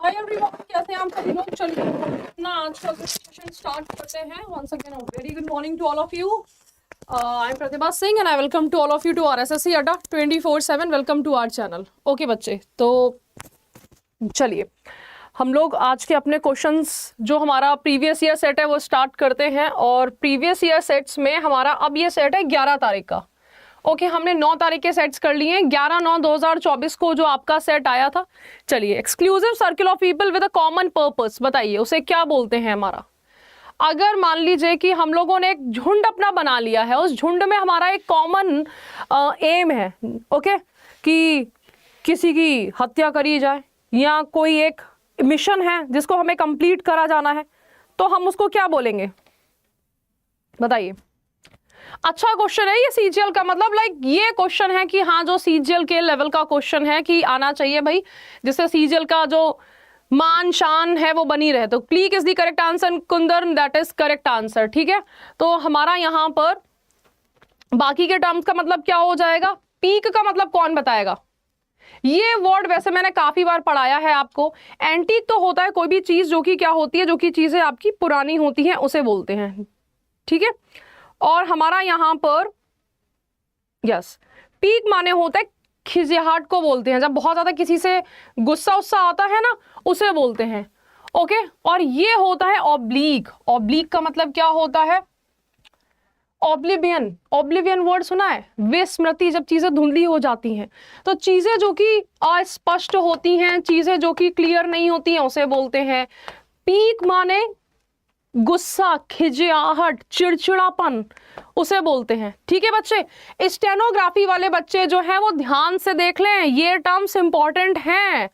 Hi everyone, कैसे हैं आप सभी लोग। चलिए अपना आज का सेशन स्टार्ट करते हैं। Once again very good morning to all of you. I am Pratibha Singh and I welcome to all of you to our SSC Adda 24/7। Welcome to our channel. Okay बच्चे, तो चलिए हम लोग आज के अपने क्वेश्चंस जो हमारा प्रीवियस ईयर सेट है वो स्टार्ट करते हैं। और प्रीवियस ईयर सेट्स में हमारा अब ये सेट है 11 तारीख का। ओके, हमने 9 तारीख के सेट्स कर लिए हैं। 11/9/2024 को जो आपका सेट आया था। चलिए, exclusive circle of people with a common purpose, बताइए उसे क्या बोलते हैं। हमारा अगर मान लीजिए कि हम लोगों ने एक झुंड अपना बना लिया है, उस झुंड में हमारा एक कॉमन एम है, ओके, कि किसी की हत्या करी जाए या कोई एक मिशन है जिसको हमें कंप्लीट करा जाना है, तो हम उसको क्या बोलेंगे बताइए। अच्छा क्वेश्चन है ये सीजीएल का, मतलब लाइक ये क्वेश्चन है कि हाँ, जो सीजीएल के लेवल का क्वेश्चन है कि आना चाहिए भाई, जिससे सीजीएल का जो मान शान है वो बनी रहे। तो click is the correct answer कुंदर, दैट इज करेक्ट आंसर। ठीक है, तो हमारा यहाँ पर बाकी के टर्म्स का मतलब क्या हो जाएगा। पीक का मतलब कौन बताएगा। ये वर्ड वैसे मैंने काफी बार पढ़ाया है आपको। एंटीक तो होता है कोई भी चीज जो कि क्या होती है, जो कि चीजें आपकी पुरानी होती हैं उसे बोलते हैं। ठीक है, और हमारा यहां पर यस, पीक माने होता है खिसियाहट को बोलते हैं, जब बहुत ज्यादा किसी से गुस्सा उस्सा आता है ना उसे बोलते हैं। ओके, और ये होता है ऑब्लीक। ऑब्लीक का मतलब क्या होता है, ऑब्लिवियन। ऑब्लिवियन वर्ड सुना है, विस्मृति, जब चीजें धुंधली हो जाती हैं, तो चीजें जो कि अस्पष्ट होती हैं, चीजें जो कि क्लियर नहीं होती हैं उसे बोलते हैं। पीक माने गुस्सा, खिजियाहट, चिड़चिड़ापन, उसे बोलते हैं। ठीक है बच्चे, स्टेनोग्राफी वाले बच्चे जो हैं वो ध्यान से देख लें, ये टर्म्स इंपॉर्टेंट हैं।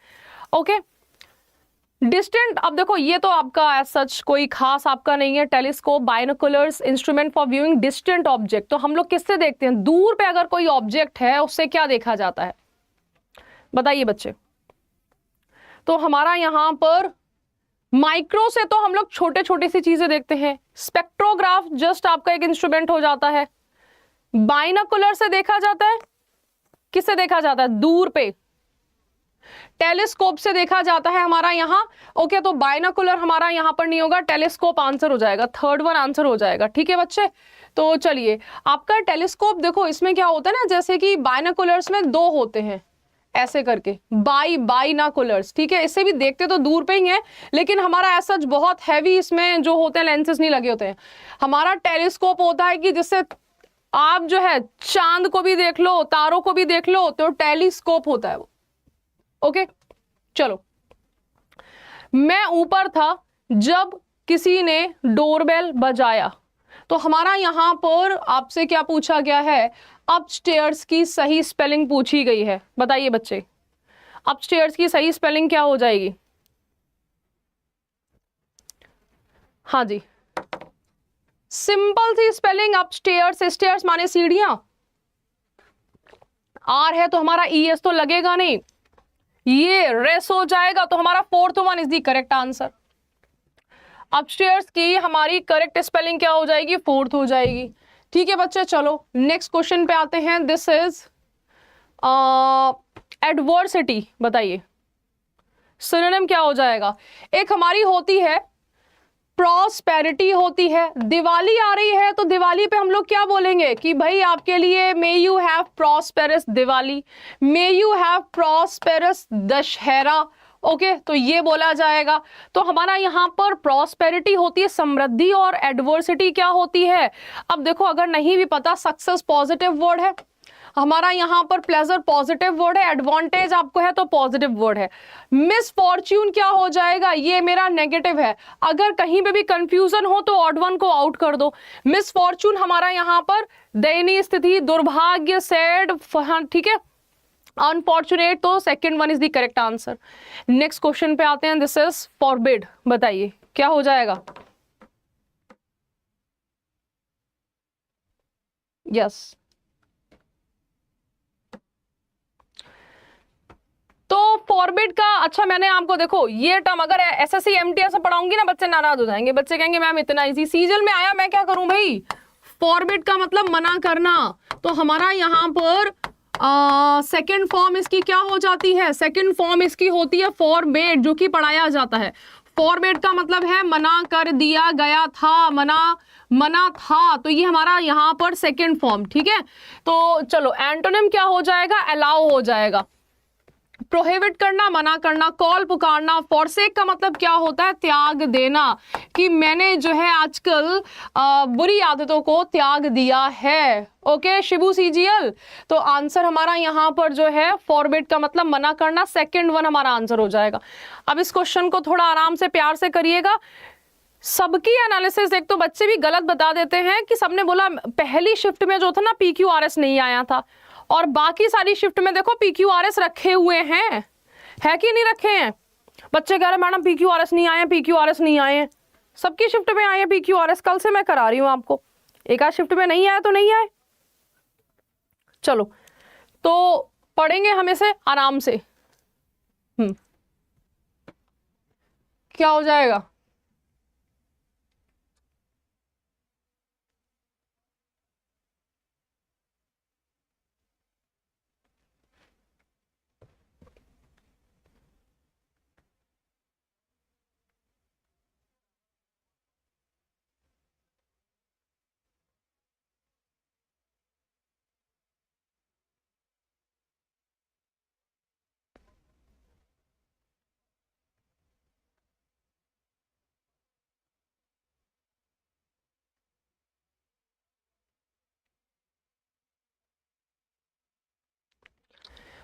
ओके, डिस्टेंट, अब देखो ये तो आपका एज सच कोई खास आपका नहीं है। Telescope, binoculars, instrument for viewing distant object, तो हम लोग किससे देखते हैं, दूर पे अगर कोई ऑब्जेक्ट है उससे क्या देखा जाता है बताइए बच्चे। तो हमारा यहां पर माइक्रो से तो हम लोग छोटे छोटे सी चीजें देखते हैं। स्पेक्ट्रोग्राफ जस्ट आपका एक इंस्ट्रूमेंट हो जाता है। बाइनोकुलर से देखा जाता है, किससे देखा जाता है, दूर पे। टेलीस्कोप से देखा जाता है हमारा यहाँ। ओके, तो बाइनोकुलर हमारा यहाँ पर नहीं होगा, टेलीस्कोप आंसर हो जाएगा, थर्ड वन आंसर हो जाएगा। ठीक है बच्चे, तो चलिए आपका टेलीस्कोप देखो, इसमें क्या होता है ना, जैसे कि बाइनोकुलर्स में 2 होते हैं ऐसे करके, बाइनाकुलर्स। ठीक है, इससे भी देखते तो दूर पे ही है, लेकिन हमारा ऐसा बहुत हैवी इसमें जो होते हैं लेंसेज नहीं लगे होते हैं। हमारा टेलीस्कोप होता है कि जिससे आप जो है चांद को भी देख लो, तारों को भी देख लो, तो टेलीस्कोप होता है वो। ओके, चलो, मैं ऊपर था जब किसी ने डोरबेल बजाया, तो हमारा यहां पर आपसे क्या पूछा गया है, अपस्टेयर्स की सही स्पेलिंग पूछी गई है। बताइए बच्चे, अपस्टेयर्स की सही स्पेलिंग क्या हो जाएगी। हाँ जी, सिंपल सी स्पेलिंग अपस्टेयर्स। स्टेयर्स माने सीढ़ियां, आर है तो हमारा ई एस तो लगेगा नहीं, ये रेस हो जाएगा, तो हमारा fourth one is the correct answer. Upstairs की हमारी करेक्ट स्पेलिंग क्या हो जाएगी, फोर्थ हो जाएगी। ठीक है बच्चे, चलो नेक्स्ट क्वेश्चन पे आते हैं। दिस इज एडवर्सिटी, बताइए सिनोनिम क्या हो जाएगा। एक हमारी होती है प्रॉस्पेरिटी होती है। दिवाली आ रही है तो दिवाली पे हम लोग क्या बोलेंगे कि भाई आपके लिए may you have prosperous Diwali, may you have prosperous Dussehra. Okay, तो ये बोला जाएगा। तो हमारा यहाँ पर प्रॉस्पेरिटी होती है समृद्धि, और एडवर्सिटी क्या होती है। अब देखो, अगर नहीं भी पता, सक्सेस पॉजिटिव वर्ड है, हमारा यहाँ पर प्लेजर पॉजिटिव वर्ड है, एडवांटेज आपको है तो पॉजिटिव वर्ड है। मिसफॉर्च्यून क्या हो जाएगा, ये मेरा नेगेटिव है। अगर कहीं पे भी कंफ्यूजन हो तो ऑड वन को आउट कर दो। मिसफॉर्च्यून हमारा यहाँ पर दयनीय स्थिति, दुर्भाग्य, सैड। ठीक है, अनफॉर्चुनेट, तो second one is the correct answer. Next question पे आते हैं। दिस इज फॉरबिड, बताइए क्या हो जाएगा। यस, तो फॉरबिड का, अच्छा मैंने आपको देखो ये टर्म अगर एसएससी एमटीएस में पढ़ाऊंगी ना, बच्चे नाराज हो जाएंगे। बच्चे कहेंगे मैम इतना इजी, सीजल में आया मैं क्या करूं भाई। फॉरबिड का मतलब मना करना, तो हमारा यहाँ पर सेकेंड फॉर्म इसकी क्या हो जाती है? सेकेंड फॉर्म इसकी होती है फॉरबेड, जो कि पढ़ाया जाता है। फॉरबेड का मतलब है मना कर दिया गया था, मना था, तो ये हमारा यहाँ पर सेकेंड फॉर्म। ठीक है, तो चलो एंटोनिम क्या हो जाएगा? अलाउ हो जाएगा। प्रोहिबिट करना, मना करना, कॉल पुकारना। फॉरसेक का मतलब क्या होता है? त्याग देना, कि मैंने जो है आजकल बुरी आदतों को त्याग दिया है। ओके शिबू सीजीएल, तो आंसर हमारा यहाँ पर जो है फॉरबिड का मतलब मना करना, सेकंड वन हमारा आंसर हो जाएगा। अब इस क्वेश्चन को थोड़ा आराम से प्यार से करिएगा। सबकी एनालिसिस एक तो बच्चे भी गलत बता देते हैं कि सबने बोला पहली शिफ्ट में जो था ना PQRS नहीं आया था, और बाकी सारी शिफ्ट में देखो PQRS रखे हुए हैं, है कि नहीं रखे हैं? बच्चे कह रहे मैडम PQRS नहीं आए, PQRS नहीं आए। सबकी शिफ्ट में आए PQRS, कल से मैं करा रही हूं आपको। एक आध शिफ्ट में नहीं आया तो नहीं आए। चलो तो पढ़ेंगे हम इसे आराम से। क्या हो जाएगा?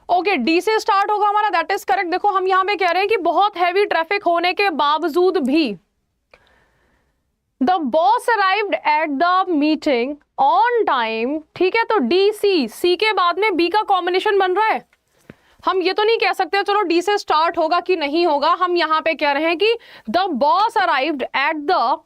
ओके डी से स्टार्ट होगा हमारा, दैट इज करेक्ट। देखो हम यहाँ पे कह रहे हैं कि बहुत हैवी ट्रैफिक होने के बावजूद भी the boss arrived at the meeting on time. ठीक है, तो डी सी के बाद में बी का कॉम्बिनेशन बन रहा है। हम ये तो नहीं कह सकते चलो डी से स्टार्ट होगा कि नहीं होगा, हम यहाँ पे कह रहे हैं कि the boss arrived at the,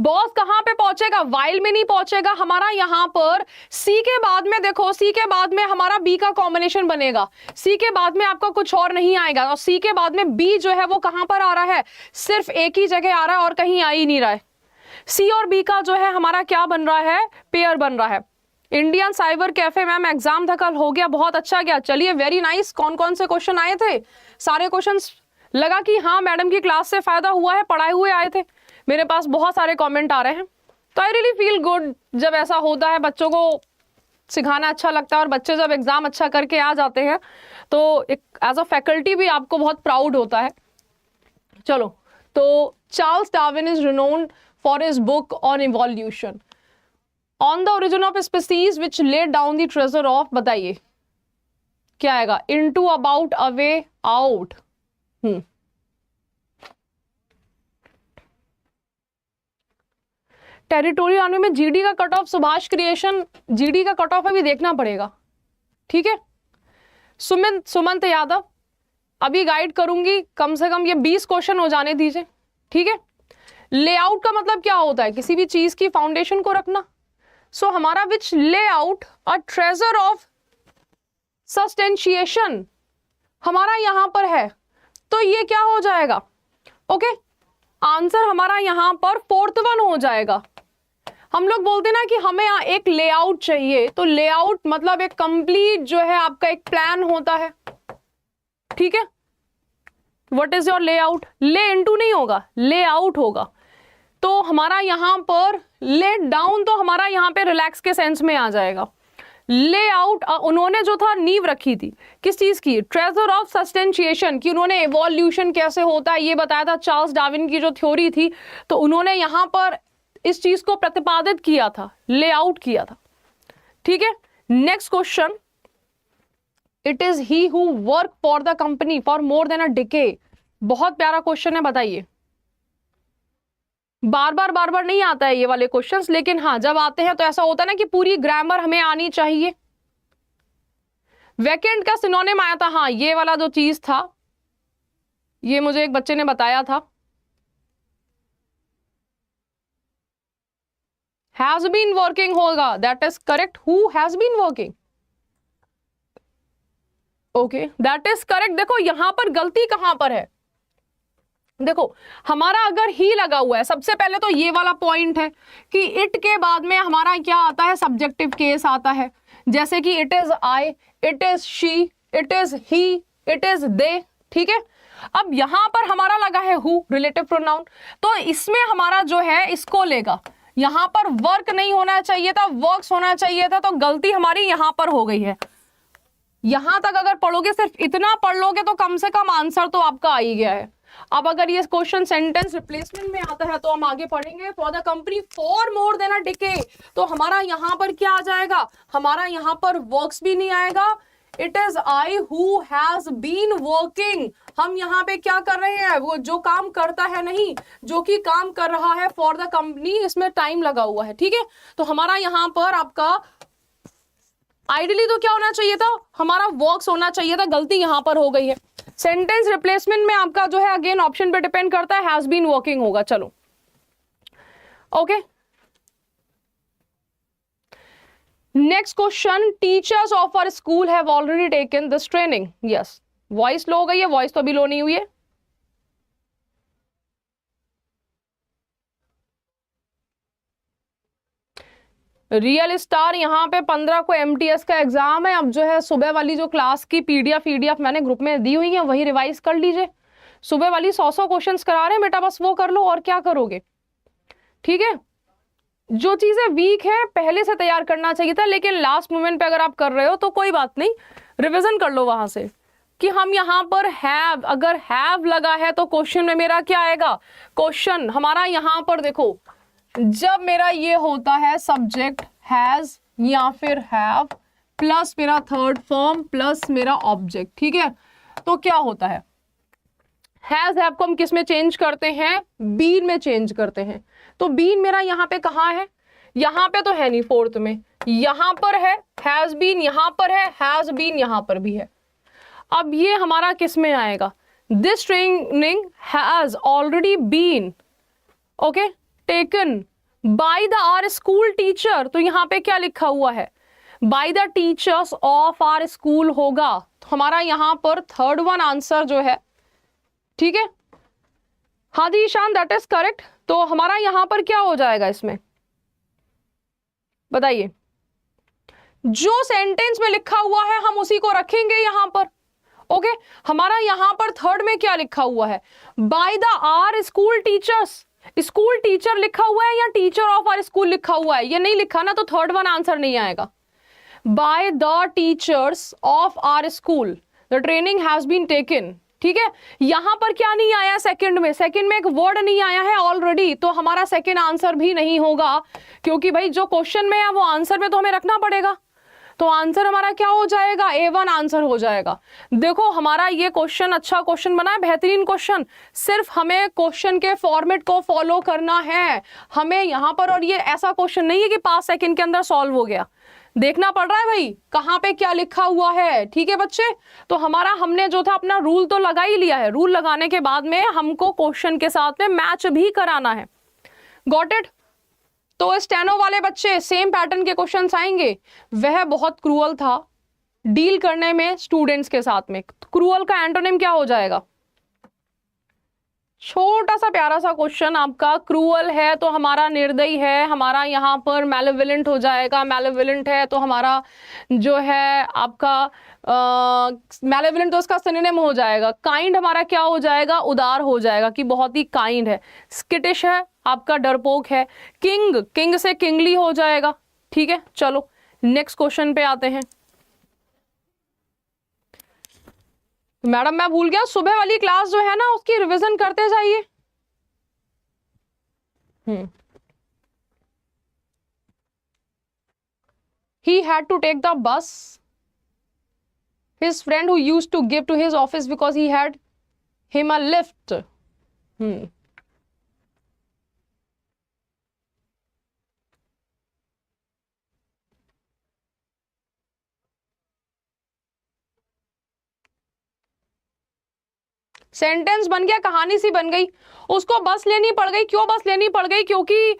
boss कहां पे पहुंचेगा? वाइल में नहीं पहुंचेगा हमारा। यहां पर सी के बाद में देखो, सी के बाद में हमारा बी का कॉम्बिनेशन बनेगा। सी के बाद में आपका कुछ और नहीं आएगा, और सी के बाद में बी जो है वो कहां पर आ रहा है? सिर्फ एक ही जगह आ रहा है और कहीं आ ही नहीं रहा है। सी और बी का जो है हमारा क्या बन रहा है? पेयर बन रहा है। Indian cyber cafe ma'am exam था कल, हो गया, बहुत अच्छा गया। चलिए वेरी नाइस। कौन कौन से क्वेश्चन आए थे? सारे क्वेश्चंस लगा कि हाँ मैडम की क्लास से फायदा हुआ है, पढ़ाए हुए आए थे। मेरे पास बहुत सारे कमेंट आ रहे हैं, तो आई रियली फील गुड जब ऐसा होता है। बच्चों को सिखाना अच्छा लगता है, और बच्चे जब एग्जाम अच्छा करके आ जाते हैं तो एक एज अ फैकल्टी भी आपको बहुत प्राउड होता है। चलो, तो Charles Darwin is renowned for his book on evolution, on the origin of species which laid down the treasure of, बताइए क्या आएगा? Into, about, away, out. Territorial army में जीडी का cut off, Subhash creation GD का cut off अभी देखना पड़ेगा। ठीक है, सुमंत यादव अभी गाइड करूंगी, कम से कम ये 20 क्वेश्चन हो जाने दीजिए। ठीक है, लेआउट का मतलब क्या होता है? किसी भी चीज की फाउंडेशन को रखना। सो हमारा विच ले आउट अ ट्रेजर ऑफ सस्टेंशिएशन हमारा यहां पर है, तो ये क्या हो जाएगा? ओके, आंसर हमारा यहां पर फोर्थ वन हो जाएगा। हम लोग बोलते ना कि हमें यहाँ एक लेआउट चाहिए, तो लेआउट मतलब एक कंप्लीट जो है आपका एक प्लान होता है। ठीक है, व्हाट इज योर लेआउट? ले इनटू नहीं होगा, लेआउट होगा। तो हमारा यहां पर लेट डाउन, तो हमारा यहाँ पे रिलैक्स के सेंस में आ जाएगा। लेआउट उन्होंने जो था नींव रखी थी किस चीज की? ट्रेजर ऑफ सस्टेंशिएशन, कि उन्होंने इवोल्यूशन कैसे होता है ये बताया था। चार्ल्स डार्विन की जो थ्योरी थी, तो उन्होंने यहां पर इस चीज को प्रतिपादित किया था, लेआउट किया था। ठीक है, next question, it is he who work for the company for more than a decade. बहुत प्यारा क्वेश्चन है, बताइए। बार बार नहीं आता है ये वाले क्वेश्चंस, लेकिन हाँ जब आते हैं तो ऐसा होता है ना कि पूरी ग्रामर हमें आनी चाहिए। वैकेंट का सिनोनिम आया था, हाँ ये वाला जो चीज था, ये मुझे एक बच्चे ने बताया था। हैज बीन वर्किंग होगा, that is correct. Who has been working, okay that is correct. देखो यहां पर गलती कहां पर है? देखो हमारा अगर ही लगा हुआ है, सबसे पहले तो ये वाला पॉइंट है कि इट के बाद में हमारा क्या आता है? सब्जेक्टिव केस आता है। जैसे कि it is I, it is she, it is he, it is they, ठीक है। अब यहां पर हमारा लगा है हु, रिलेटिव प्रोनाउन, तो इसमें हमारा जो है इसको लेगा, यहां पर वर्क नहीं होना चाहिए था, वर्क्स होना चाहिए था, तो गलती हमारी यहां पर हो गई है। यहां तक अगर पढ़ोगे, सिर्फ इतना पढ़ लोगे तो कम से कम आंसर तो आपका आ ही गया है। अब अगर ये क्वेश्चन सेंटेंस रिप्लेसमेंट में आता है तो हम आगे पढ़ेंगे। For the company for more than a decade, तो हमारा यहां पर क्या आ जाएगा, हमारा यहां पर वर्क्स भी नहीं आएगा। It is I who has been working, हम यहाँ पे क्या कर रहे हैं, वो जो काम करता है नहीं, जो कि काम कर रहा है फॉर द कंपनी, इसमें टाइम लगा हुआ है, ठीक है। तो हमारा यहाँ पर आपका आइडियली तो क्या होना चाहिए था, हमारा वर्क्स होना चाहिए था, गलती यहां पर हो गई है। सेंटेंस रिप्लेसमेंट में आपका जो है अगेन ऑप्शन पे डिपेंड करता है, हैज बीन वर्किंग होगा। चलो okay, next question, teachers of our school have already taken this training. Yes, voice low हो गई है, वॉइस तो अभी लो नहीं हुई है। रियल स्टार यहाँ पे 15 को MTS का एग्जाम है। अब जो है सुबह वाली जो क्लास की PDF मैंने ग्रुप में दी हुई है, वही रिवाइज कर लीजिए। सुबह वाली 100 क्वेश्चंस करा रहे हैं बेटा, बस वो कर लो, और क्या करोगे, ठीक है। जो चीजें वीक है पहले से तैयार करना चाहिए था, लेकिन लास्ट मोमेंट पे अगर आप कर रहे हो तो कोई बात नहीं, रिविजन कर लो वहां से कि हम यहाँ पर हैव, अगर हैव लगा है तो क्वेश्चन में मेरा क्या आएगा, क्वेश्चन हमारा यहाँ पर देखो, जब मेरा ये होता है सब्जेक्ट हैज या फिर हैव प्लस मेरा थर्ड फॉर्म प्लस मेरा ऑब्जेक्ट, ठीक है, तो क्या होता है, हैज हैव को हम किस में चेंज करते हैं, बीन में चेंज करते हैं। तो बीन मेरा यहाँ पे कहाँ है, यहाँ पे तो है नहीं, फोर्थ में, यहाँ पर है हैज बीन, यहाँ पर है हैज बीन, यहाँ पर भी है। अब ये हमारा किस में आएगा, this training has already been okay taken by the our school teacher, तो यहाँ पे क्या लिखा हुआ है, by the teachers of our school होगा, तो हमारा यहाँ पर थर्ड वन आंसर जो है, ठीक है। हाँ जी ईशान, दैट इज करेक्ट। तो हमारा यहाँ पर क्या हो जाएगा, इसमें बताइए, जो सेंटेंस में लिखा हुआ है हम उसी को रखेंगे यहाँ पर, ओके। हमारा यहाँ पर थर्ड में क्या लिखा हुआ है, by the our school teachers, school teacher लिखा हुआ है या टीचर ऑफ आवर स्कूल लिखा हुआ है, ये नहीं लिखा ना, तो थर्ड वन आंसर नहीं आएगा। By the teachers of our school the training has been taken, ठीक है। यहां पर क्या नहीं आया, सेकंड में एक वर्ड नहीं आया है ऑलरेडी, तो हमारा सेकंड आंसर भी नहीं होगा, क्योंकि भाई जो क्वेश्चन में है वो आंसर में तो हमें रखना पड़ेगा। तो आंसर हमारा क्या हो जाएगा, A1 आंसर हो जाएगा। देखो हमारा ये क्वेश्चन अच्छा क्वेश्चन बना है, बेहतरीन क्वेश्चन, सिर्फ हमें क्वेश्चन के फॉर्मेट को फॉलो करना है हमें यहाँ पर, और ये ऐसा क्वेश्चन नहीं है कि 5 सेकंड के अंदर सॉल्व हो गया, देखना पड़ रहा है भाई कहाँ पे क्या लिखा हुआ है, ठीक है बच्चे। तो हमारा हमने जो था अपना रूल तो लगा ही लिया है, रूल लगाने के बाद में हमको क्वेश्चन के साथ में मैच भी कराना है, गॉट इट। तो स्टेनो वाले बच्चे सेम पैटर्न के क्वेश्चंस आएंगे, वह बहुत क्रूअल था डील करने में स्टूडेंट्स के साथ में। क्रूअल का एंटोनिम क्या हो जाएगा, छोटा सा प्यारा सा क्वेश्चन आपका, क्रूअल है तो हमारा निर्दयी है, हमारा यहाँ पर मैलेवोलेंट हो जाएगा, मैलेवोलेंट है तो हमारा जो है आपका मैलेवोलेंट तो उसका सिनोनिम हो जाएगा, काइंड हमारा क्या हो जाएगा, उदार हो जाएगा कि बहुत ही काइंड है। स्किटिश है आपका डरपोक है, किंग से किंगली हो जाएगा, ठीक है। चलो नेक्स्ट क्वेश्चन पे आते हैं। मैडम मैं भूल गया, सुबह वाली क्लास जो है ना उसकी रिवीजन करते जाइए। He had to take the bus. His friend who used to give to his office because he had him a lift. Sentence बन गया, कहानी सी बन गई। उसको बस लेनी पड़ गई, क्यों बस लेनी पड़ गई, क्योंकि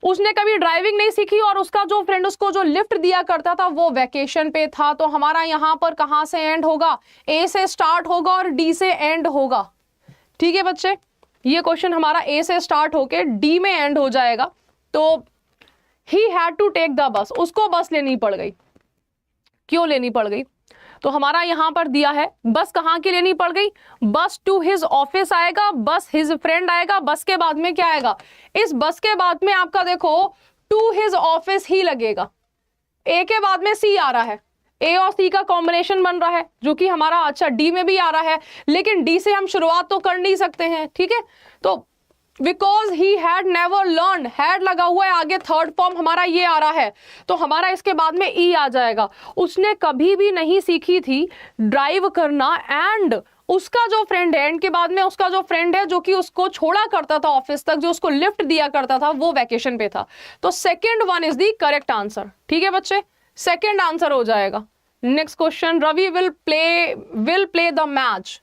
उसने कभी ड्राइविंग नहीं सीखी और उसका जो फ्रेंड उसको जो लिफ्ट दिया करता था वो वैकेशन पे था। तो हमारा यहाँ पर कहाँ से एंड होगा, ए से स्टार्ट होगा और डी से एंड होगा, ठीक है बच्चे। ये क्वेश्चन हमारा ए से स्टार्ट होके डी में एंड हो जाएगा। तो he had to take the bus, उसको बस लेनी पड़ गई। क्यों लेनी पड़ गई? तो हमारा यहां पर दिया है बस कहां की लेनी पड़ गई, बस टू हिज ऑफिस आएगा, बस हिज फ्रेंड आएगा, बस के बाद में क्या आएगा, इस बस के बाद में आपका देखो टू हिज ऑफिस ही लगेगा। ए के बाद में सी आ रहा है, ए और सी का कॉम्बिनेशन बन रहा है जो कि हमारा अच्छा डी में भी आ रहा है, लेकिन डी से हम शुरुआत तो कर नहीं सकते हैं, ठीक है। तो because he had never learn, had लगा हुआ है आगे, थर्ड फॉर्म हमारा ये आ रहा है, तो हमारा इसके बाद में ई आ जाएगा। उसने कभी भी नहीं सीखी थी ड्राइव करना, एंड उसका जो फ्रेंड है, एंड के बाद में उसका जो फ्रेंड है जो कि उसको छोड़ा करता था ऑफिस तक, जो उसको लिफ्ट दिया करता था, वो वैकेशन पे था। तो second one is the correct answer. ठीक है बच्चे, सेकेंड आंसर हो जाएगा। Next question, Ravi will play the match.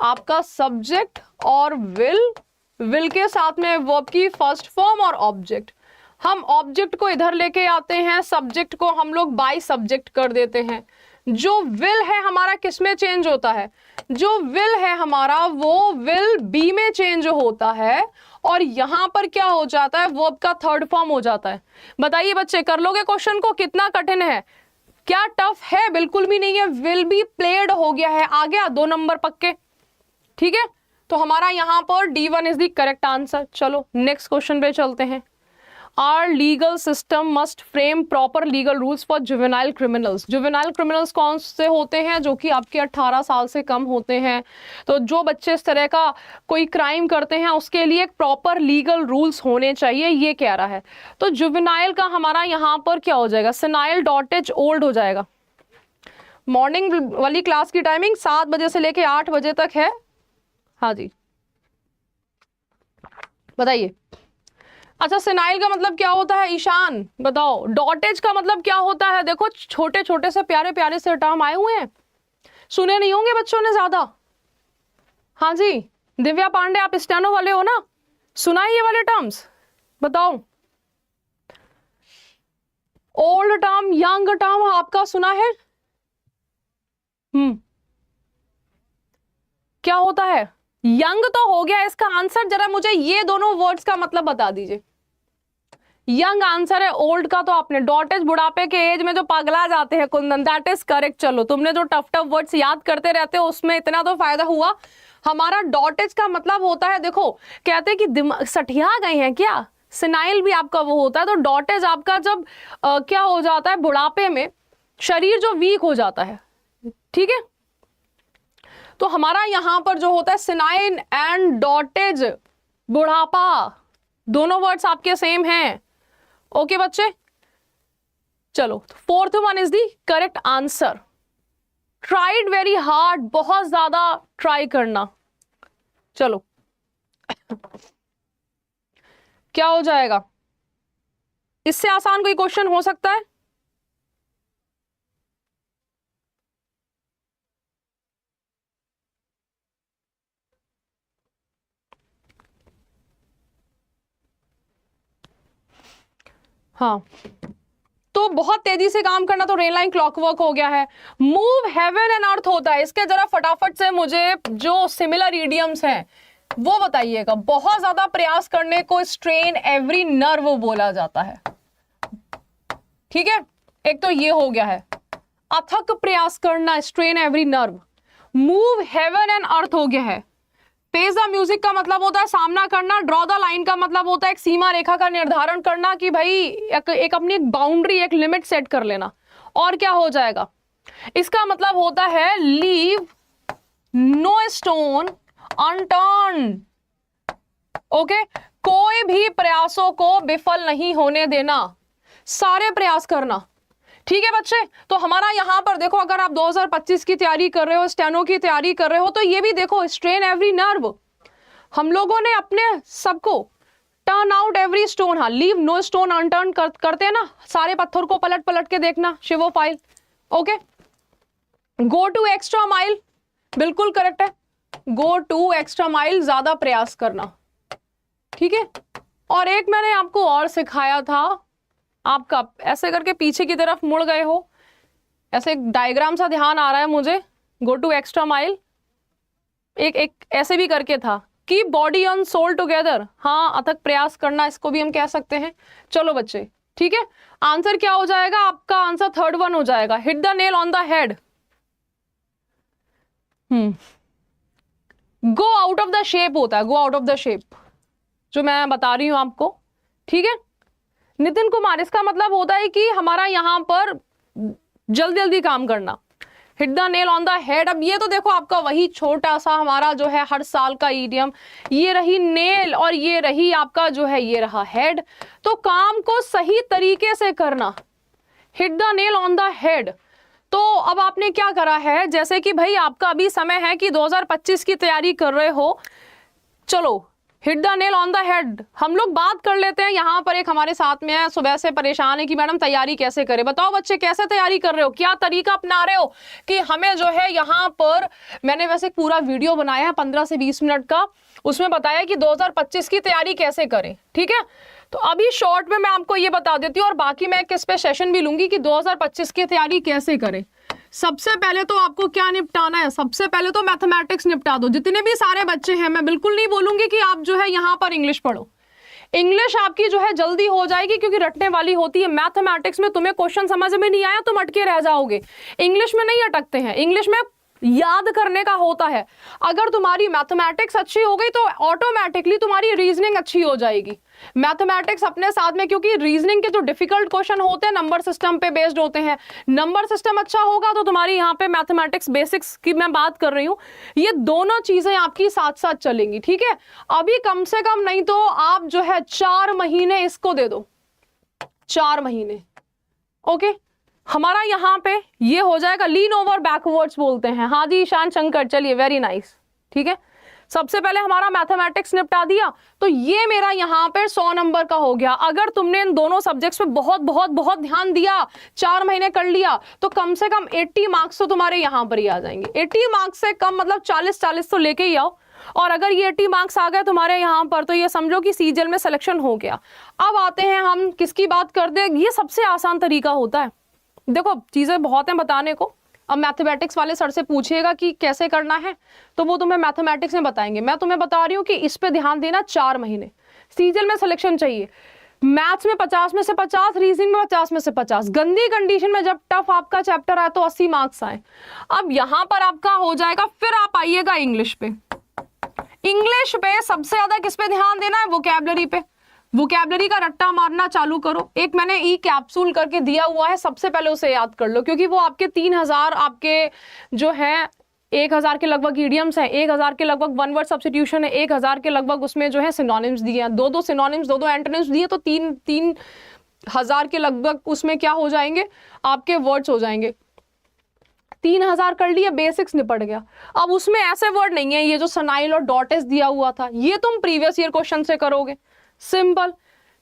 आपका सब्जेक्ट और विल के साथ में वर्ब की फर्स्ट फॉर्म और ऑब्जेक्ट। हम ऑब्जेक्ट को इधर लेके आते हैं, सब्जेक्ट को हम लोग बाय सब्जेक्ट कर देते हैं। जो विल है हमारा किस में चेंज होता है, जो विल है हमारा वो विल बी में चेंज होता है, और यहां पर क्या हो जाता है, वर्ब का थर्ड फॉर्म हो जाता है। बताइए बच्चे, कर लोगे क्वेश्चन को? कितना कठिन है, क्या टफ है? बिल्कुल भी नहीं है। विल बी प्लेड हो गया है, आ गया 2 नंबर पक्के। ठीक है, तो हमारा यहां पर D1 is the correct answer. चलो नेक्स्ट क्वेश्चन पे चलते हैं। Our legal system must frame proper legal rules for juvenile criminals. Juvenile criminals कौन से होते हैं? जो कि आपके 18 साल से कम होते हैं। तो जो बच्चे इस तरह का कोई क्राइम करते हैं उसके लिए प्रॉपर लीगल रूल्स होने चाहिए, ये कह रहा है। तो जुवेनाइल का हमारा यहाँ पर क्या हो जाएगा, सेनाइल डॉटेज ओल्ड हो जाएगा। मॉर्निंग वाली क्लास की टाइमिंग 7 बजे से लेके 8 बजे तक है। हाँ जी, बताइए। अच्छा, सेनाइल का मतलब क्या होता है ईशान, बताओ। डॉटेज का मतलब क्या होता है? देखो छोटे छोटे से प्यारे प्यारे से टर्म आए हुए हैं, सुने नहीं होंगे बच्चों ने ज्यादा। हाँ जी, दिव्या पांडे आप स्टेनो वाले हो ना, सुना है ये वाले टर्म्स? बताओ। ओल्ड टर्म, यंग टर्म आपका सुना है? क्या होता है? यंग तो हो गया इसका आंसर। जरा मुझे ये दोनों वर्ड्स का मतलब बता दीजिए। यंग आंसर है, ओल्ड का तो आपने डॉटेज बुढ़ापे के एज में जो पगला जाते हैं कुंदन, दैट इज करेक्ट। चलो तुमने जो टफ टफ वर्ड्स याद करते रहते हो उसमें इतना तो फायदा हुआ। हमारा डॉटेज का मतलब होता है, देखो कहते हैं कि दिमाग सठिया गए हैं क्या, सिनाइल भी आपका वो होता है। तो डॉटेज आपका जब क्या हो जाता है, बुढ़ापे में शरीर जो वीक हो जाता है, ठीक है। तो हमारा यहां पर जो होता है सिनाइन एंड डॉटेज, बुढ़ापा, दोनों वर्ड्स आपके सेम हैं। ओके बच्चे, चलो fourth one is the correct answer. Tried very hard, बहुत ज्यादा ट्राई करना। चलो क्या हो जाएगा, इससे आसान कोई क्वेश्चन हो सकता है? हाँ, तो बहुत तेजी से काम करना तो रेल लाइन क्लॉकवर्क हो गया है। मूव हेवन एंड अर्थ होता है, इसके जरा फटाफट से मुझे जो सिमिलर इडियम्स हैं वो बताइएगा। बहुत ज्यादा प्रयास करने को स्ट्रेन एवरी नर्व बोला जाता है, ठीक है। एक तो ये हो गया है, अथक प्रयास करना, strain every nerve. Move heaven and earth हो गया है। पेज द म्यूजिक का मतलब होता है सामना करना। ड्रॉ द लाइन का मतलब होता है एक सीमा रेखा का निर्धारण करना, कि भाई एक अपनी एक बाउंड्री, एक लिमिट सेट कर लेना। और क्या हो जाएगा, इसका मतलब होता है leave no stone unturned. Okay, कोई भी प्रयासों को विफल नहीं होने देना, सारे प्रयास करना। ठीक है बच्चे, तो हमारा यहां पर देखो, अगर आप 2025 की तैयारी कर रहे हो, स्टेनो की तैयारी कर रहे हो, तो ये भी देखो स्ट्रेन एवरी नर्व। हम लोगों ने अपने सबको टर्न आउट एवरी स्टोन, हाँ लीव नो स्टोन अनटर्न करते हैं ना, सारे पत्थर को पलट पलट के देखना, शिवो फाइल। Okay, go to extra mile, बिल्कुल करेक्ट है। गो टू एक्स्ट्रा माइल, ज्यादा प्रयास करना, ठीक है। और एक मैंने आपको और सिखाया था, आपका ऐसे करके पीछे की तरफ मुड़ गए हो, ऐसे एक डायग्राम सा ध्यान आ रहा है मुझे। गो टू एक्स्ट्रा माइल, एक ऐसे भी करके था, keep body and soul together, हाँ अथक प्रयास करना, इसको भी हम कह सकते हैं। चलो बच्चे ठीक है, आंसर क्या हो जाएगा आपका? आंसर थर्ड वन हो जाएगा, hit the nail on the head. Go out of the shape होता है, go out of the shape, जो मैं बता रही हूं आपको। ठीक है नितिन कुमार, इसका मतलब होता है कि हमारा यहां पर जल्दी जल्दी काम करना, hit the nail on the head. अब ये तो देखो आपका वही छोटा सा हमारा जो है हर साल का ईडियम, ये रही नेल और ये रही आपका जो है ये रहा हेड। तो काम को सही तरीके से करना, hit the nail on the head. तो अब आपने क्या करा है, जैसे कि भाई आपका अभी समय है कि 2025 की तैयारी कर रहे हो, चलो hit the nail on the head. हम लोग बात कर लेते हैं, यहाँ पर एक हमारे साथ में है, सुबह से परेशान है कि मैडम तैयारी कैसे करें। बताओ बच्चे कैसे तैयारी कर रहे हो, क्या तरीका अपना रहे हो कि हमें जो है यहाँ पर, मैंने वैसे पूरा वीडियो बनाया है 15 से 20 मिनट का, उसमें बताया कि 2025 की तैयारी कैसे करें। ठीक है तो अभी शॉर्ट में मैं आपको ये बता देती हूँ, और बाकी मैं किस पे सेशन भी लूंगी कि 2025 की तैयारी कैसे करें। सबसे पहले तो आपको क्या निपटाना है, सबसे पहले तो मैथमेटिक्स निपटा दो। जितने भी सारे बच्चे हैं, मैं बिल्कुल नहीं बोलूंगी कि आप जो है यहाँ पर इंग्लिश पढ़ो, इंग्लिश आपकी जो है जल्दी हो जाएगी क्योंकि रटने वाली होती है। मैथमेटिक्स में तुम्हें क्वेश्चन समझ में नहीं आया तुम अटके रह जाओगे, इंग्लिश में नहीं अटकते हैं, इंग्लिश में याद करने का होता है। अगर तुम्हारी मैथमेटिक्स अच्छी हो गई तो ऑटोमेटिकली तुम्हारी रीजनिंग अच्छी हो जाएगी। मैथमेटिक्स अपने साथ में, क्योंकि रीजनिंग के जो डिफिकल्ट क्वेश्चन होते हैं नंबर सिस्टम पे बेस्ड होते हैं, नंबर सिस्टम अच्छा होगा तो तुम्हारी यहाँ पे मैथमेटिक्स बेसिक्स की मैं बात कर रही हूँ, ये दोनों चीजें आपकी साथ साथ चलेंगी। ठीक है अभी कम से कम नहीं तो आप जो है 4 महीने इसको दे दो, 4 महीने। ओके हमारा यहाँ पे ये हो जाएगा, लीन ओवर बैकवर्ड्स बोलते हैं। हाँ जी ईशान शंकर, चलिए वेरी नाइस। ठीक है सबसे पहले हमारा मैथमेटिक्स निपटा दिया, तो ये मेरा यहाँ पे 100 नंबर का हो गया। अगर तुमने इन दोनों सब्जेक्ट्स पे बहुत बहुत बहुत ध्यान दिया, 4 महीने कर लिया, तो कम से कम 80 मार्क्स तो तुम्हारे यहाँ पर ही आ जाएंगे। 80 मार्क्स से कम मतलब 40 तो लेके ही आओ, और अगर ये 80 मार्क्स आ गए तुम्हारे यहाँ पर तो ये समझो कि सीजीएल में सिलेक्शन हो गया। अब आते हैं हम किसकी बात कर दे, ये सबसे आसान तरीका होता है। देखो चीजें बहुत हैं बताने को, अब मैथमेटिक्स वाले सर से पूछिएगा कि कैसे करना है तो वो तुम्हें मैथमेटिक्स में बताएंगे। मैं तुम्हें बता रही हूँ कि इस पे ध्यान देना, 4 महीने सीजीएल में सिलेक्शन चाहिए। मैथ्स में 50 में से 50, रीजनिंग में 50 में से 50। गंदी कंडीशन में जब टफ आपका चैप्टर आए तो 80 मार्क्स आए। अब यहां पर आपका हो जाएगा, फिर आप आइएगा इंग्लिश पे। इंग्लिश पे सबसे ज्यादा किस पे ध्यान देना है, वोकैबुलरी पे। वोकैबुलरी का रट्टा मारना चालू करो। एक मैंने ई कैप्सूल करके दिया हुआ है, सबसे पहले उसे याद कर लो, क्योंकि वो आपके 3000 आपके जो है 1000 के लगभग इडियम्स हैं, 1000 के लगभग वन वर्ड सब्स्टिट्यूशन है, 1000 के लगभग उसमें जो है सिनोनिम्स दिए हैं, 2 सिनोनिम्स 2 एंटोनिम्स दिए, तो 3000 के लगभग उसमें क्या हो जाएंगे आपके वर्ड्स हो जाएंगे। 3000 कर लिए, बेसिक्स निपट गया। अब उसमें ऐसे वर्ड नहीं है, ये जो सनाइल और डॉटेस दिया हुआ था ये तुम प्रीवियस ईयर क्वेश्चन से करोगे, सिंपल।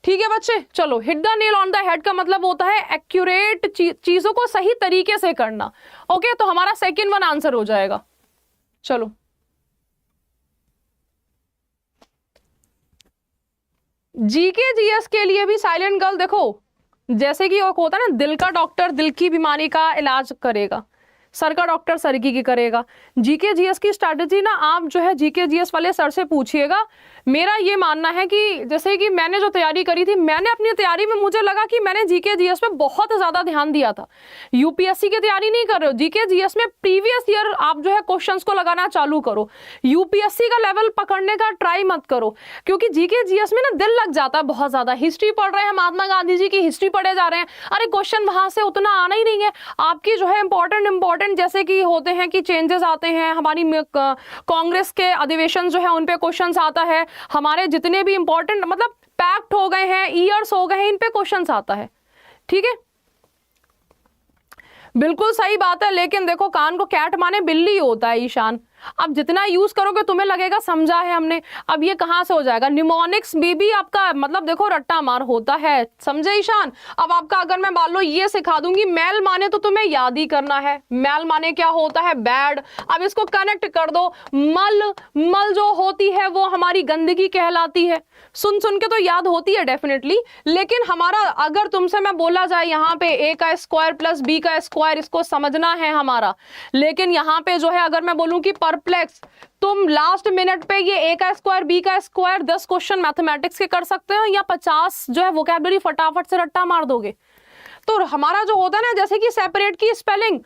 ठीक है बच्चे चलो, hit the nail on the head का मतलब होता है एक्यूरेट चीजों को सही तरीके से करना। ओके तो हमारा सेकंड वन आंसर हो जाएगा। चलो जीके जीएस के लिए भी साइलेंट गर्ल, देखो जैसे कि वो होता है ना, दिल का डॉक्टर दिल की बीमारी का इलाज करेगा, सर का डॉक्टर सर की करेगा। जीके जीएस की स्ट्रैटेजी ना आप जो है जीके जीएस वाले सर से पूछिएगा। मेरा ये मानना है कि जैसे कि मैंने जो तैयारी करी थी, मैंने अपनी तैयारी में मुझे लगा कि मैंने जीके जीएस पे बहुत ज्यादा ध्यान दिया था। यूपीएससी की तैयारी नहीं कर रहे हो, जीके जीएस में प्रीवियस ईयर आप जो है क्वेश्चंस को लगाना चालू करो। यूपीएससी का लेवल पकड़ने का ट्राई मत करो, क्योंकि जीके जीएस में ना दिल लग जाता है बहुत ज्यादा। हिस्ट्री पढ़ रहे हैं, महात्मा गांधी जी की हिस्ट्री पढ़े जा रहे हैं, अरे क्वेश्चन वहां से उतना आना ही नहीं है। आपकी जो है इंपॉर्टेंट जैसे कि होते हैं कि चेंजेस आते हैं, हमारी कांग्रेस के अधिवेशन जो है उन पे क्वेश्चंस आता है, हमारे जितने भी इंपॉर्टेंट मतलब पैक्ट हो गए हैं, ईयर्स हो गए हैं, इन पे क्वेश्चंस आता है। ठीक है बिल्कुल सही बात है, लेकिन देखो कान को कैट माने बिल्ली होता है ईशान। अब जितना यूज करोगे तुम्हें लगेगा समझा है हमने। अब ये कहां से हो जाएगा, निमोनिक्स भी आपका मतलब देखो रट्टा मार होता है, समझे ईशान। अब आपका अगर मैं मान लो ये सिखा दूंगी, मैल माने तो तुम्हें याद ही करना है, मैल माने क्या होता है, बैड। अब इसको कनेक्ट कर दो, मल जो होती है वो हमारी गंदगी कहलाती है। सुन के तो याद होती है डेफिनेटली, लेकिन हमारा अगर तुमसे मैं बोला जाए यहाँ पे a का स्क्वायर प्लस b का स्क्वायर, इसको समझना है हमारा। लेकिन यहाँ पे जो है अगर मैं बोलूं कि परप्लेक्स, तुम लास्ट मिनट पे ये ए का स्क्वायर बी का स्क्वायर 10 क्वेश्चन मैथमेटिक्स के कर सकते हो या 50 जो है वोकैबुलरी फटाफट से रट्टा मार दोगे। तो हमारा जो होता है ना, जैसे कि सेपरेट की स्पेलिंग,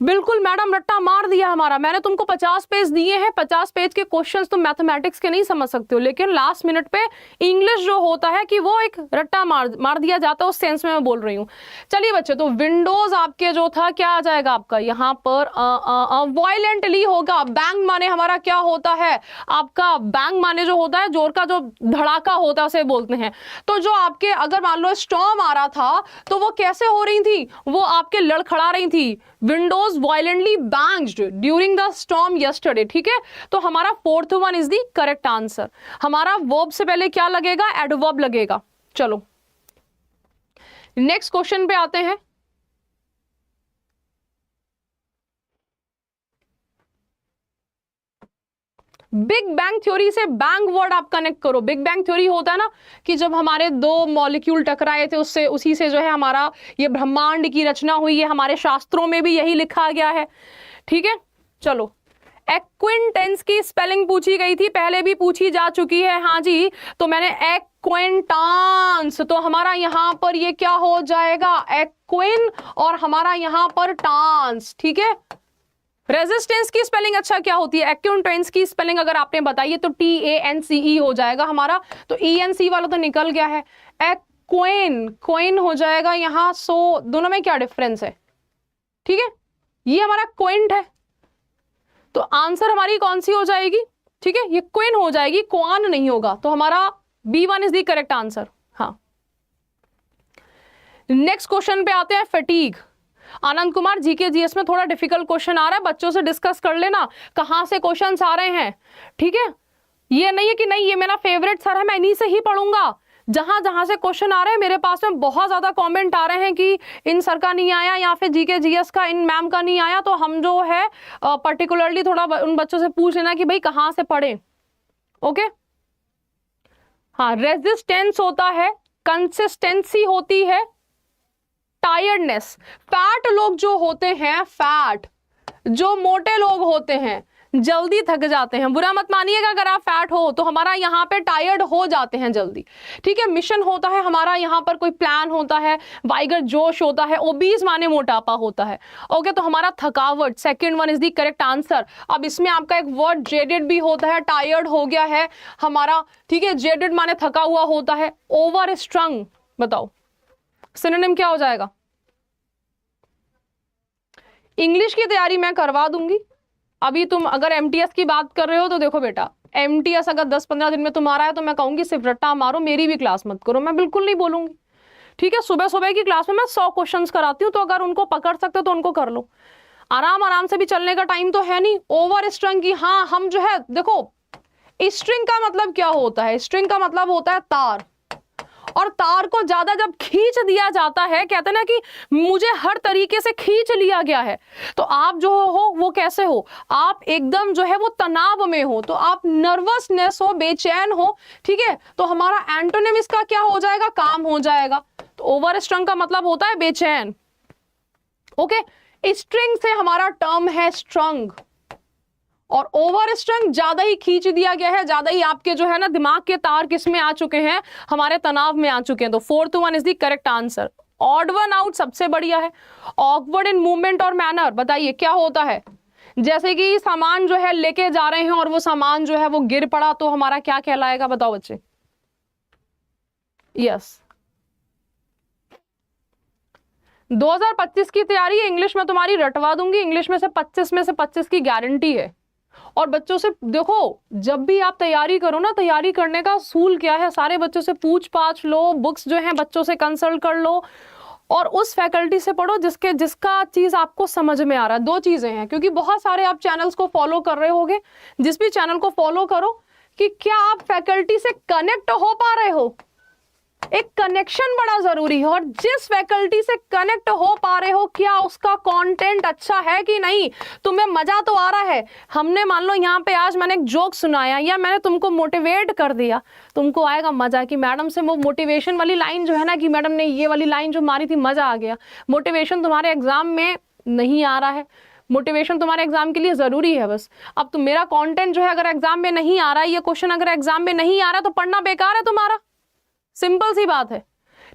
बिल्कुल मैडम रट्टा मार दिया हमारा। मैंने तुमको 50 पेज दिए हैं, 50 पेज के क्वेश्चंस तुम मैथमेटिक्स के नहीं समझ सकते हो, लेकिन लास्ट मिनट पे इंग्लिश जो होता है कि वो एक रट्टा मार दिया जाता है, उस सेंस में मैं बोल रही हूँ। चलिए बच्चे, तो विंडोज आपके जो था क्या आ जाएगा आपका यहाँ पर वायलेंटली होगा। बैंग माने हमारा क्या होता है आपका, बैंग माने जो होता है जोर का जो धड़ाका होता है उसे बोलते हैं। तो जो आपके अगर मान लो स्टॉर्म आ रहा था तो वो कैसे हो रही थी, वो आपके लड़खड़ा रही थी। Windows violently banged during the storm yesterday, ठीक है। तो हमारा fourth one is the correct answer. हमारा वर्ब से पहले क्या लगेगा, एडवर्ब लगेगा। चलो नेक्स्ट क्वेश्चन पे आते हैं। बिग बैंग थ्योरी से बैंग वर्ड आप कनेक्ट करो। बिग बैंग थ्योरी होता है ना कि जब हमारे दो मॉलिक्यूल टकराए थे, उससे उसी से जो है हमारा ये ब्रह्मांड की रचना हुई है। हमारे शास्त्रों में भी यही लिखा गया है, ठीक है। चलो, एक्विंटेंस की स्पेलिंग पूछी गई थी, पहले भी पूछी जा चुकी है। हाँ जी, तो मैंने एक्विंटांस, तो हमारा यहां पर ये क्या हो जाएगा, एक्विन, और हमारा यहां पर टांस, ठीक है। रेजिस्टेंस की स्पेलिंग अच्छा क्या होती है, एक्विंटेंस की स्पेलिंग अगर आपने बताई है तो TANCE हो जाएगा हमारा, तो ENC वाला तो निकल गया है। एक्विन, क्विन हो जाएगा यहाँ। सो दोनों में क्या डिफरेंस है, ठीक है। ये हमारा क्विंट है, तो आंसर हमारी कौन सी हो जाएगी, ठीक है, ये क्विन हो जाएगी, क्वान नहीं होगा। तो हमारा B1 is the correct answer. हाँ, नेक्स्ट क्वेश्चन पे आते हैं। Fatigue, Anand Kumar, GK GS में थोड़ा डिफिकल्ट क्वेश्चन आ रहा है, बच्चों से डिस्कस कर लेना कहां से क्वेश्चंस आ रहे हैं, ठीक है। ये नहीं है कि नहीं ये मेरा फेवरेट सर है मैं इन्हीं से ही पढ़ूंगा। जहां जहां से क्वेश्चन आ रहे हैं, मेरे पास में बहुत ज्यादा कमेंट आ रहे हैं कि इन सर का नहीं आया या फिर जीके जीएस का इन मैम का नहीं आया, तो हम जो है पर्टिकुलरली थोड़ा उन बच्चों से पूछ लेना कि भाई कहां से पढ़े। ओके, हाँ, रेजिस्टेंस होता है, कंसिस्टेंसी होती है, टायर्डनेस। फैट लोग जो होते हैं, फैट जो मोटे लोग होते हैं जल्दी थक जाते हैं। बुरा मत मानिएगा अगर आप फैट हो तो, हमारा यहाँ पे टायर्ड हो जाते हैं जल्दी, ठीक है। मिशन होता है हमारा यहाँ पर, कोई प्लान होता है, वाइगर जोश होता है, ओबीज माने मोटापा होता है। ओके, तो हमारा थकावट, second one is the correct answer. अब इसमें आपका एक वर्ड जेडेड भी होता है, टायर्ड हो गया है हमारा, ठीक है। जेडेड माने थका हुआ होता है। ओवर स्ट्रंग, बताओ सिनोनिम क्या हो जाएगा। इंग्लिश की तैयारी मैं करवा दूंगी। अभी तुम अगर MTS की बात कर रहे हो तो देखो बेटा, MTS अगर 10-15 दिन में तुम्हारा है तो मैं कहूंगी सिर्फ रट्टा मारो, मेरी भी क्लास मत करो, मैं बिल्कुल नहीं बोलूंगी, ठीक है। सुबह सुबह की क्लास में मैं 100 क्वेश्चंस कराती हूँ, तो अगर उनको पकड़ सकते हो तो उनको कर लो। आराम आराम से भी चलने का टाइम तो है नहीं। ओवर स्ट्रिंग की, हाँ, हम जो है देखो, स्ट्रिंग का मतलब क्या होता है, स्ट्रिंग का मतलब होता है तार, और तार को ज्यादा जब खींच दिया जाता है, कहते हैं ना कि मुझे हर तरीके से खींच लिया गया है, तो आप जो हो वो कैसे हो, आप एकदम जो है वो तनाव में हो, तो आप नर्वसनेस हो, बेचैन हो, ठीक है। तो हमारा एंटोनिम इसका क्या हो जाएगा, काम हो जाएगा। तो ओवर स्ट्रंग का मतलब होता है बेचैन। ओके, स्ट्रिंग से हमारा टर्म है स्ट्रंग, और ओवर स्ट्रंग ज्यादा ही खींच दिया गया है, ज्यादा ही आपके जो है ना दिमाग के तार किस में आ चुके हैं, हमारे तनाव में आ चुके हैं। तो fourth one is the correct answer. Odd one out सबसे बढ़िया है। ऑकवर्ड इन मूवमेंट और मैनर, बताइए क्या होता है। जैसे कि सामान जो है लेके जा रहे हैं और वो सामान जो है वो गिर पड़ा, तो हमारा क्या कहलाएगा, बताओ बच्चे। यस, 2025 की तैयारी है, इंग्लिश में तुम्हारी रटवा दूंगी, इंग्लिश में से 25 में से 25 की गारंटी है। और बच्चों से देखो, जब भी आप तैयारी करो ना, तैयारी करने का असूल क्या है, सारे बच्चों से पूछ पाछ लो, बुक्स जो हैं बच्चों से कंसल्ट कर लो, और उस फैकल्टी से पढ़ो जिसका चीज आपको समझ में आ रहा है। दो चीजें हैं, क्योंकि बहुत सारे आप चैनल्स को फॉलो कर रहे होगे, जिस भी चैनल को फॉलो करो कि क्या आप फैकल्टी से कनेक्ट हो पा रहे हो, एक कनेक्शन बड़ा जरूरी है। और जिस फैकल्टी से कनेक्ट हो पा रहे हो, क्या उसका कंटेंट अच्छा है कि नहीं, तुम्हें मजा तो आ रहा है। हमने मान लो यहाँ पे आज मैंने एक जोक सुनाया या मैंने तुमको मोटिवेट कर दिया, तुमको आएगा मजा कि मैडम से वो मोटिवेशन वाली लाइन जो है ना, कि मैडम ने ये वाली लाइन जो मारी थी, मजा आ गया। मोटिवेशन तुम्हारे एग्जाम में नहीं आ रहा है, मोटिवेशन तुम्हारे एग्जाम के लिए जरूरी है बस। अब तुम मेरा कंटेंट जो है अगर एग्जाम में नहीं आ रहा है, ये क्वेश्चन अगर एग्जाम में नहीं आ रहा तो पढ़ना बेकार है तुम्हारा, सिंपल सी बात है।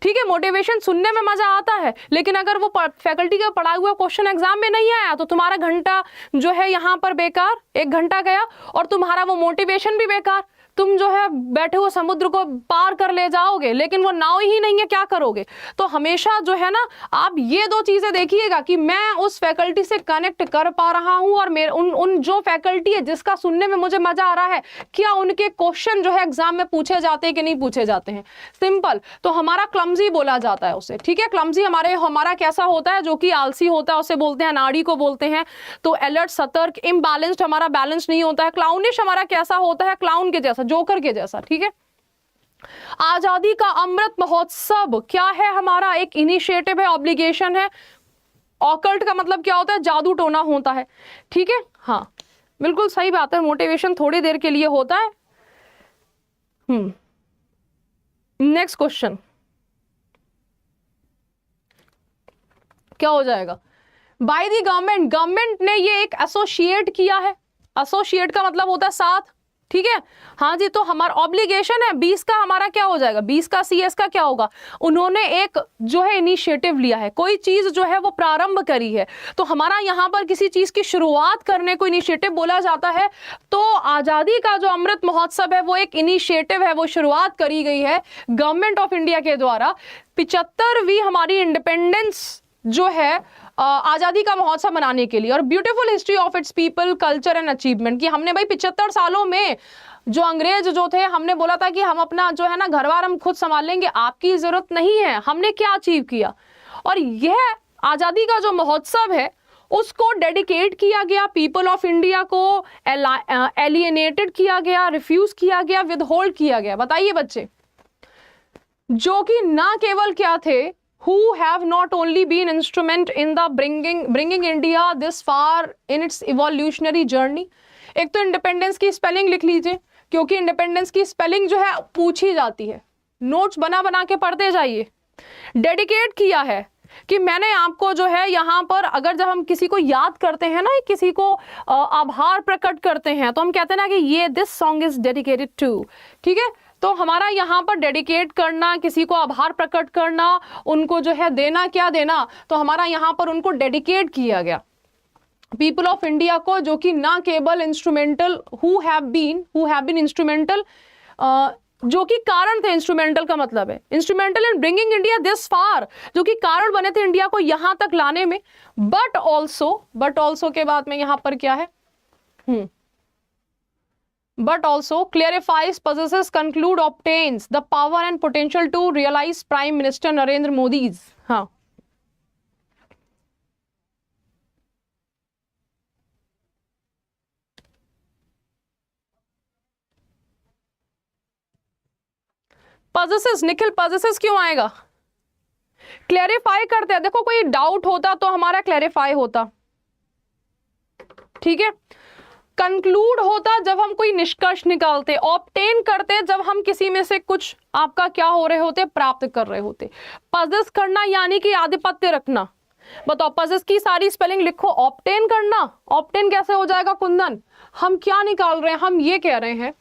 ठीक है, मोटिवेशन सुनने में मजा आता है, लेकिन अगर वो फैकल्टी का पढ़ा हुआ क्वेश्चन एग्जाम में नहीं आया तो तुम्हारा घंटा जो है यहाँ पर बेकार, 1 घंटा गया और तुम्हारा वो मोटिवेशन भी बेकार। तुम जो है बैठे हुए समुद्र को पार कर ले जाओगे, लेकिन वो नाव ही नहीं है, क्या करोगे? तो हमेशा जो है ना आप ये 2 चीजें देखिएगा कि मैं उस फैकल्टी से कनेक्ट कर पा रहा हूं और मेरे उन जो फैकल्टी है जिसका सुनने में मुझे मजा आ रहा है, क्या उनके क्वेश्चन जो है एग्जाम में पूछे जाते हैं कि नहीं पूछे जाते हैं। सिंपल। तो हमारा क्लमजी बोला जाता है उसे। ठीक है, क्लमजी हमारा कैसा होता है, जो कि आलसी होता है उसे बोलते हैं, नाड़ी को बोलते हैं। तो अलर्ट, सतर्क, इम्बैलेंस्ड हमारा बैलेंस नहीं होता है। क्लाउनिश हमारा कैसा होता है, क्लाउन के जैसा, जोकर के जैसा। ठीक है, आजादी का अमृत महोत्सव क्या है हमारा, एक इनिशिएटिव है, ऑब्लिगेशन है। ऑकल्ट का मतलब क्या होता है, जादू टोना होता है। ठीक है, हाँ बिल्कुल सही बात है, मोटिवेशन थोड़ी देर के लिए होता है। नेक्स्ट क्वेश्चन क्या हो जाएगा, बाय द गवर्नमेंट, गवर्नमेंट ने ये एक एसोसिएट किया है। एसोसिएट का मतलब होता है साथ। ठीक है, हाँ जी, तो हमारा ऑब्लिगेशन है 20 का, हमारा क्या हो जाएगा 20 का, CS का क्या होगा, उन्होंने एक जो है इनिशिएटिव लिया है, कोई चीज जो है वो प्रारंभ करी है। तो हमारा यहाँ पर किसी चीज की शुरुआत करने को इनिशिएटिव बोला जाता है। तो आजादी का जो अमृत महोत्सव है वो एक इनिशिएटिव है, वो शुरुआत करी गई है गवर्नमेंट ऑफ इंडिया के द्वारा। 75वीं हमारी इंडिपेंडेंस जो है आजादी का महोत्सव मनाने के लिए, और beautiful history of its people, culture and achievement, कि हमने भाई 75 सालों में जो अंग्रेज जो थे, हमने बोला था कि हम अपना जो है ना घर बार हम खुद संभाल लेंगे, आपकी जरूरत नहीं है। हमने क्या अचीव किया, और यह आजादी का जो महोत्सव है उसको डेडिकेट किया गया पीपल ऑफ इंडिया को, एलिएनेटेड किया गया, रिफ्यूज किया गया, विदहोल्ड किया गया। बताइए बच्चे, जो कि ना केवल क्या थे, who have not only been instrument in the bringing India this far in its evolutionary journey। एक तो इंडिपेंडेंस की स्पेलिंग लिख लीजिए, क्योंकि इंडिपेंडेंस की स्पेलिंग जो है पूछी जाती है, नोट्स बना बना के पढ़ते जाइए। डेडिकेट किया है कि मैंने आपको जो है यहाँ पर, अगर जब हम किसी को याद करते हैं ना, किसी को आभार प्रकट करते हैं, तो हम कहते हैं ना कि ये this song is dedicated to. ठीक है, तो हमारा यहाँ पर डेडिकेट करना, किसी को आभार प्रकट करना, उनको जो है देना, क्या देना, तो हमारा यहाँ पर उनको डेडिकेट किया गया पीपल ऑफ इंडिया को, जो कि ना केवल instrumental, who have been instrumental, जो कि कारण थे। इंस्ट्रूमेंटल का मतलब है instrumental in bringing India this far, जो कि कारण बने थे इंडिया को यहाँ तक लाने में। बट ऑल्सो के बाद में यहाँ पर क्या है, but also clarifies, possesses, conclude, obtains the power and potential to realize Prime Minister Narendra Modi's, हाँ, possesses, निखिल possesses क्यों आएगा, क्लैरिफाई करते हैं। देखो कोई डाउट होता तो हमारा क्लैरिफाई होता, ठीक है, कंक्लूड होता जब हम कोई निष्कर्ष निकालते, ऑब्टेन करते जब हम किसी में से कुछ आपका क्या हो रहे होते, प्राप्त कर रहे होते। पजेस करना यानी कि आधिपत्य रखना। बताओ पजेस की सारी स्पेलिंग लिखो, ऑब्टेन करना, ऑब्टेन कैसे हो जाएगा कुंदन, हम क्या निकाल रहे हैं, हम ये कह रहे हैं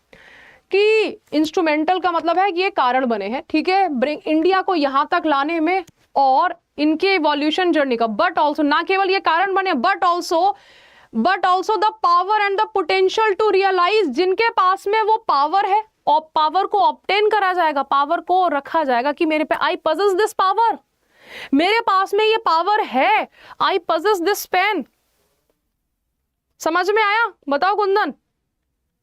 कि इंस्ट्रूमेंटल का मतलब है कि ये कारण बने हैं, ठीक है, ब्रिंग इंडिया को यहां तक लाने में और इनके इवोल्यूशन जर्नी का। बट ऑल्सो, ना केवल ये कारण बने, but also the power and the potential to realise, जिनके पास में वो पावर है और पावर को ऑब्टेन करा जाएगा, पावर को रखा जाएगा कि मेरे पे आई पजेस दिस पावर, मेरे पास में ये पावर है, आई पजेस दिस पेन। समझ में आया? बताओ कुंदन,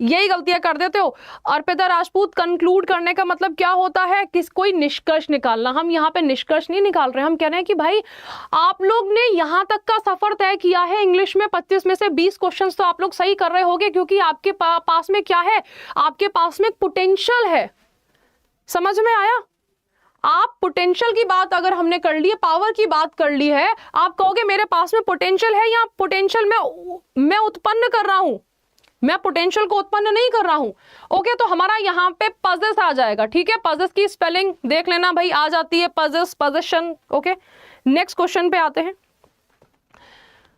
यही गलतियां कर देते हो। अर्पिता राजपूत, कंक्लूड करने का मतलब क्या होता है, किस कोई निष्कर्ष निकालना। हम यहाँ पे निष्कर्ष नहीं निकाल रहे, हम कह रहे हैं कि भाई आप लोग ने यहाँ तक का सफर तय किया है, इंग्लिश में 25 में से 20 क्वेश्चंस तो आप लोग सही कर रहे होंगे, क्योंकि आपके पास में क्या है, आपके पास में पोटेंशियल है। समझ में आया? आप पोटेंशियल की बात अगर हमने कर ली है, पावर की बात कर ली है, आप कहोगे मेरे पास में पोटेंशियल है, या पोटेंशियल मैं उत्पन्न कर रहा हूं, मैं पोटेंशियल को उत्पन्न नहीं कर रहा हूं। ओके, तो हमारा यहाँ पे पजेस आ जाएगा, ठीक है, पजेस की स्पेलिंग देख लेना भाई, आ जाती है possess, possession. Okay, next question पे आते हैं।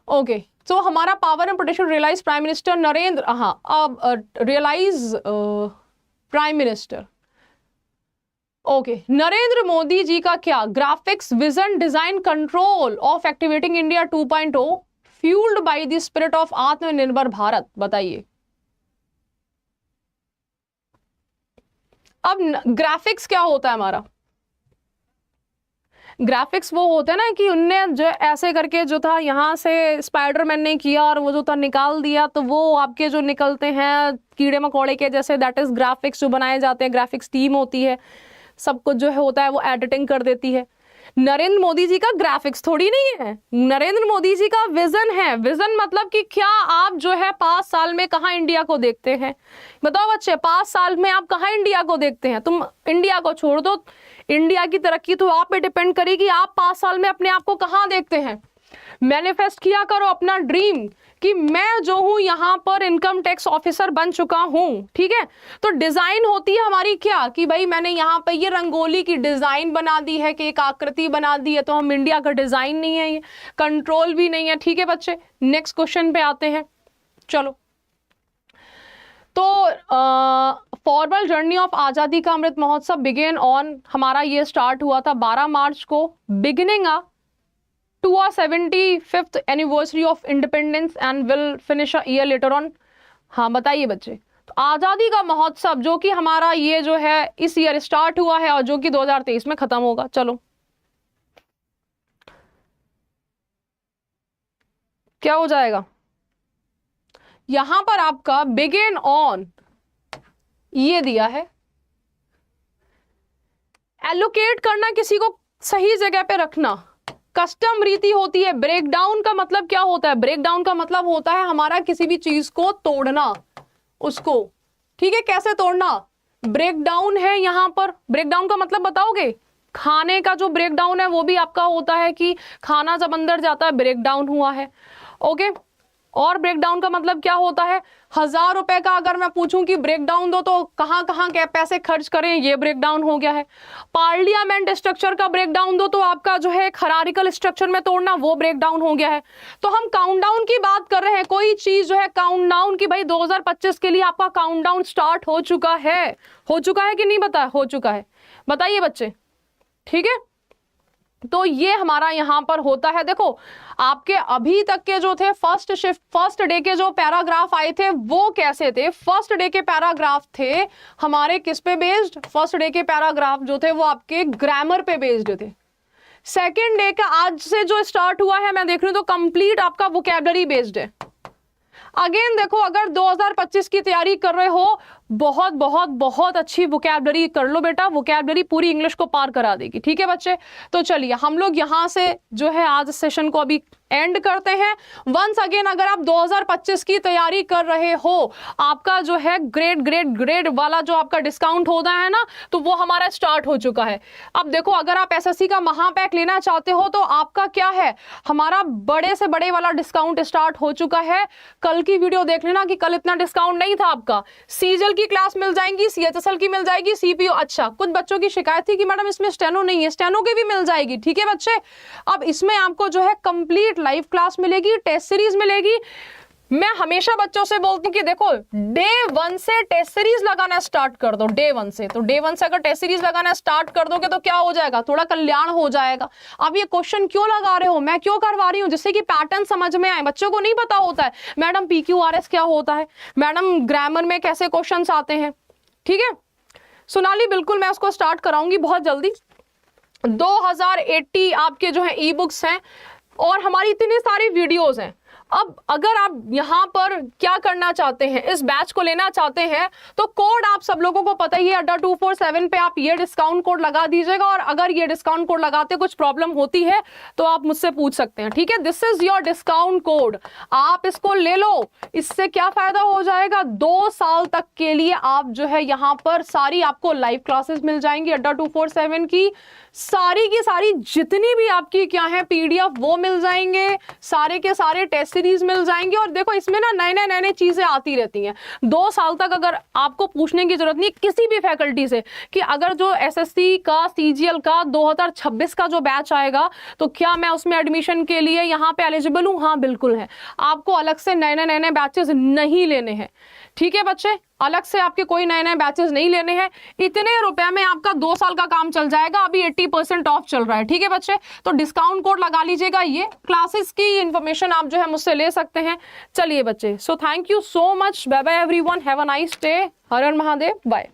ओके, सो हमारा power and protection realise prime minister Narendra, हाँ अब realise prime minister, okay Narendra Modi ji का क्या graphics vision design control of activating India 2.0 fuelled by the spirit of Aatmanirbhar Bharat, बताइए। अब ग्राफिक्स क्या होता है हमारा? ग्राफिक्स वो होता है ना कि उनने जो ऐसे करके जो था यहाँ से स्पाइडरमैन ने किया और वो जो था निकाल दिया, तो वो आपके जो निकलते हैं कीड़े मकोड़े के जैसे, दैट इज ग्राफिक्स जो बनाए जाते हैं। ग्राफिक्स टीम होती है, सब कुछ जो है होता है वो एडिटिंग कर देती है। नरेंद्र मोदी जी का ग्राफिक्स थोड़ी नहीं है, नरेंद्र मोदी जी का विजन है। विजन मतलब कि क्या आप जो है 5 साल में कहाँ इंडिया को देखते हैं? बताओ बच्चे, 5 साल में आप कहाँ इंडिया को देखते हैं? तुम इंडिया को छोड़ दो, इंडिया की तरक्की तो आप पे डिपेंड करेगी, आप 5 साल में अपने आप को कहाँ देखते हैं। मैनिफेस्ट किया करो अपना ड्रीम कि मैं जो हूं यहाँ पर इनकम टैक्स ऑफिसर बन चुका हूं, ठीक है। तो डिजाइन होती है हमारी क्या कि भाई मैंने यहाँ पे ये रंगोली की डिजाइन बना दी है, कि एक आकृति बना दी है, तो हम इंडिया का डिजाइन नहीं है, ये कंट्रोल भी नहीं है, ठीक है बच्चे। नेक्स्ट क्वेश्चन पे आते हैं, चलो। तो फॉर्मल जर्नी ऑफ आजादी का अमृत महोत्सव बिगेन ऑन, हमारा ये स्टार्ट हुआ था 12 मार्च को, beginning to a 75th anniversary of independence and will finish a year later on। हाँ बताइए बच्चे, तो आजादी का महोत्सव जो कि हमारा ये जो है इस ईयर स्टार्ट हुआ है और जो कि 2023 में खत्म होगा। चलो क्या हो जाएगा यहां पर आपका बिगिन ऑन ये दिया है, एलोकेट करना, किसी को सही जगह पे रखना। कस्टम रीति होती है। ब्रेकडाउन का मतलब क्या होता है? ब्रेकडाउन का मतलब होता है हमारा किसी भी चीज को तोड़ना, उसको, ठीक है। कैसे तोड़ना? ब्रेकडाउन है यहां पर, ब्रेकडाउन का मतलब बताओगे? खाने का जो ब्रेकडाउन है वो भी आपका होता है कि खाना जब अंदर जाता है ब्रेकडाउन हुआ है, ओके। और ब्रेकडाउन का मतलब क्या होता है? 1000 रुपए का अगर मैं पूछूं कि ब्रेकडाउन दो तो कहां कहां क्या पैसे खर्च करें, ये ब्रेकडाउन हो गया है। पार्लियामेंट स्ट्रक्चर का ब्रेकडाउन दो तो आपका जो है हायरार्किकल स्ट्रक्चर में तोड़ना, वो ब्रेकडाउन हो गया है। तो हम काउंटडाउन की बात कर रहे हैं, कोई चीज जो है काउंटडाउन की, भाई 2025 के लिए आपका काउंटडाउन स्टार्ट हो चुका है कि नहीं? बता, हो चुका है, बताइए बच्चे, ठीक है। तो ये हमारा यहां पर होता है। देखो आपके अभी तक के जो थे फर्स्ट डे के जो पैराग्राफ आए थे वो कैसे थे? फर्स्ट डे के पैराग्राफ थे हमारे किस पे बेस्ड? फर्स्ट डे के पैराग्राफ जो थे वो आपके ग्रामर पे बेस्ड थे। सेकेंड डे का आज से जो स्टार्ट हुआ है मैं देख रही हूं तो कंप्लीट आपका वोकैबुलरी बेस्ड है। अगेन देखो, अगर 2025 की तैयारी कर रहे हो, बहुत बहुत बहुत अच्छी वोकैबुलरी कर लो बेटा, वोकैबुलरी पूरी इंग्लिश को पार करा देगी, ठीक है बच्चे। तो चलिए हम लोग यहां से जो है आज सेशन को अभी एंड करते हैं। वंस अगेन, अगर आप 2025 की तैयारी कर रहे हो, आपका जो है ग्रेड वाला जो आपका डिस्काउंट होता है ना, तो वो हमारा स्टार्ट हो चुका है। अब देखो, अगर आप एसएससी का महापैक लेना चाहते हो तो आपका क्या है, हमारा बड़े से बड़े वाला डिस्काउंट स्टार्ट हो चुका है। कल की वीडियो देख लेना कि कल इतना डिस्काउंट नहीं था आपका। सीजल की क्लास मिल जाएंगी, सीएचएसएल की मिल जाएगी, सीपीओ। अच्छा, कुछ बच्चों की शिकायत थी कि मैडम इसमें स्टेनो नहीं है, स्टेनो की भी मिल जाएगी, ठीक है बच्चे। अब इसमें आपको जो है कंप्लीट लाइव क्लास मिलेगी, टेस्ट सीरीज मिलेगी। मैं हमेशा बच्चों से बोलती हूँ कि देखो डे 1 से टेस्ट सीरीज लगाना स्टार्ट कर दो, डे 1 से। तो डे 1 से अगर टेस्ट सीरीज लगाना स्टार्ट कर दोगे तो क्या हो जाएगा, थोड़ा कल्याण हो जाएगा। अब ये क्वेश्चन क्यों लगा रहे हो, मैं क्यों करवा रही हूँ, जिससे कि पैटर्न समझ में आए। बच्चों को नहीं पता होता है मैडम PQRS क्या होता है, मैडम ग्रामर में कैसे क्वेश्चन आते हैं, ठीक है। सोनाली बिल्कुल मैं उसको स्टार्ट कराऊंगी बहुत जल्दी। 2080 आपके जो है ई बुक्स हैं और हमारी इतनी सारी वीडियोस हैं। अब अगर आप यहाँ पर क्या करना चाहते हैं, इस बैच को लेना चाहते हैं, तो कोड आप सब लोगों को पता ही है, अड्डा 247 पे आप ये डिस्काउंट कोड लगा दीजिएगा। और अगर ये डिस्काउंट कोड लगाते कुछ प्रॉब्लम होती है तो आप मुझसे पूछ सकते हैं, ठीक है। This is your discount code, आप इसको ले लो। इससे क्या फायदा हो जाएगा, 2 साल तक के लिए आप जो है यहाँ पर सारी आपको लाइव क्लासेस मिल जाएंगी। अड्डा 247 की सारी की सारी जितनी भी आपकी क्या है PDF वो मिल जाएंगे, सारे के सारे टेस्ट सीरीज मिल जाएंगी। और देखो इसमें ना नए नए चीजें आती रहती हैं। 2 साल तक अगर आपको पूछने की जरूरत नहीं किसी भी फैकल्टी से कि अगर जो एसएससी का सीजीएल का 2026 का जो बैच आएगा तो क्या मैं उसमें एडमिशन के लिए यहाँ पे एलिजिबल हूँ? हाँ बिल्कुल है। आपको अलग से नए बैचेस नहीं लेने हैं, ठीक है बच्चे, अलग से आपके कोई नए बैचेस नहीं लेने हैं। इतने रुपए में आपका 2 साल का काम चल जाएगा। अभी 80% ऑफ चल रहा है, ठीक है बच्चे, तो डिस्काउंट कोड लगा लीजिएगा। ये क्लासेस की इंफॉर्मेशन आप जो है मुझसे ले सकते हैं। चलिए बच्चे, so thank you so much, bye bye everyone, have a nice day, हर हर महादेव, बाय।